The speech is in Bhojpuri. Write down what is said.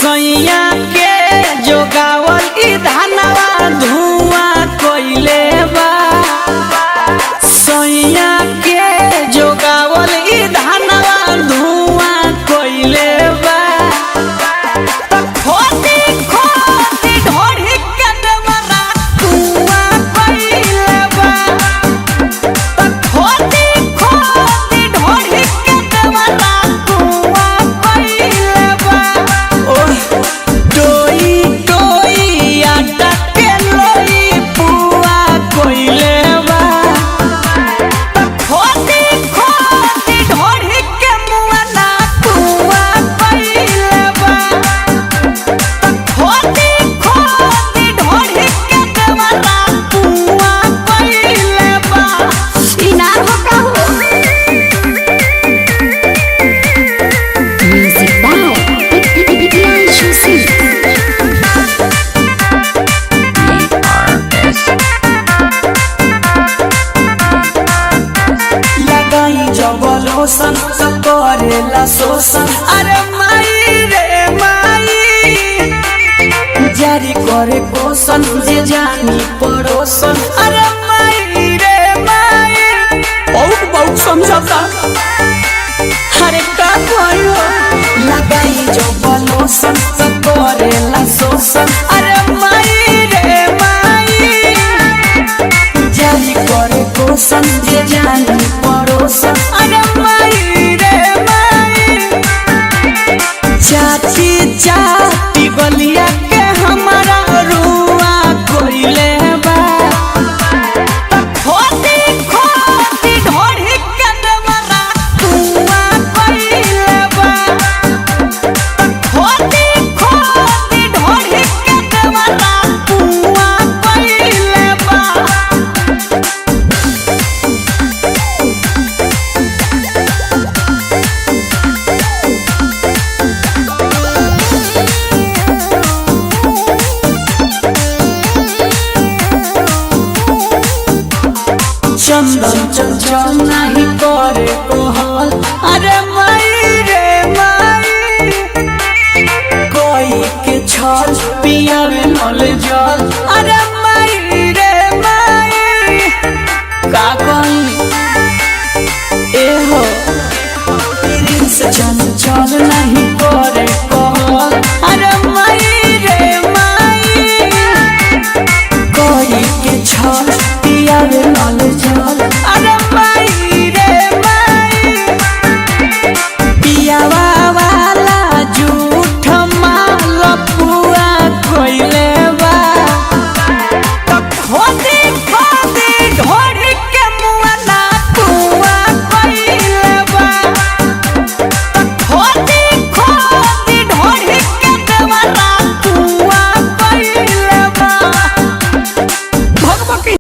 सैया के जोगावल ई धनवा धुआं कोइले बा। सैया के जोगावल ई धनवा धुआं कोइले बा। खोदी खोदी ढोढ़ी के देवरा धुआं कोइले बा। खोदी खोदी ढोढ़ी के देवरा धुआं कोइले बा। टोई टोई आटा के लोई पुआ कोइले बा। खोदी खोदी ढोढ़ी के मुआ ना धुआं कोइले बा। खोदी खोदी ढोढ़ी के देवरा धुआं कोइले बा। इनार हो का हो Music by Pianchu C. लगाई जबलोसन सब करेला शोषण। अरे माई रे माई जारी करे पोषण जे जानी पड़ोसन। अरे माई रे माई बहुत बहुत समझता। अरे का भयो लगाई जबलोसन सब करेला शोषण। अरे माई रे माई जारी करे पोषण जे जानी पड़ोसन। अरे माई रे माई चाची चाटी गलिया के